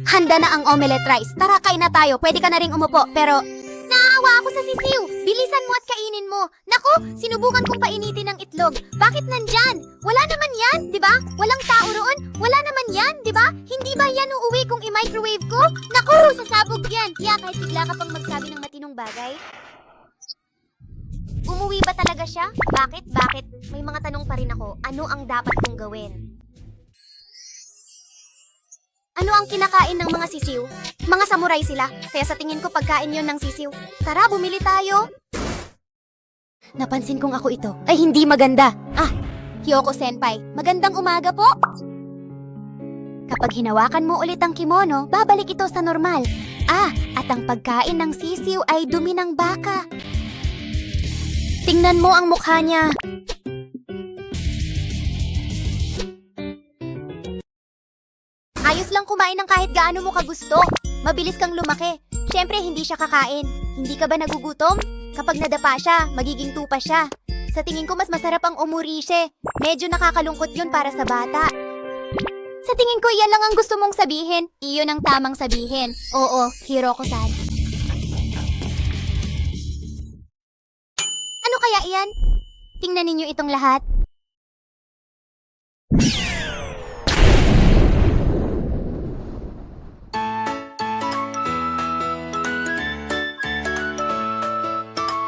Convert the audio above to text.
Handa na ang omelette rice. Tara, kain na tayo. Pwede ka na ring umupo, pero... Naawa ako sa sisiw. Bilisan mo at kainin mo. Naku, sinubukan kong painitin ng itlog. Bakit nandyan? Wala naman yan, di ba? Walang tao roon. Wala naman yan, di ba? Hindi ba yan uuwi kung i-microwave ko? Naku, sasabog yan. Kaya kahit bigla ka pang magsabi ng matinong bagay. Umuwi ba talaga siya? Bakit? Bakit? May mga tanong pa rin ako. Ano ang dapat kong gawin? Ano ang kinakain ng mga sisiw? Mga samurai sila, kaya sa tingin ko pagkain yon ng sisiw. Tara, bumili tayo! Napansin kong ako ito. Ay, hindi maganda. Ah, Hyoko Senpai, magandang umaga po! Kapag hinawakan mo ulit ang kimono, babalik ito sa normal. Ah, at ang pagkain ng sisiw ay dumi ng baka. Tingnan mo ang mukha niya. Ayos lang kumain ng kahit gaano mo kagusto. Mabilis kang lumaki. Siyempre, hindi siya kakain. Hindi ka ba nagugutom? Kapag nadapa siya, magiging tupa siya. Sa tingin ko, mas masarap ang omurishe. Medyo nakakalungkot yun para sa bata. Sa tingin ko, iyan lang ang gusto mong sabihin. Iyon ang tamang sabihin. Oo, Hiroko-san. Ano kaya iyan? Tingnan ninyo itong lahat.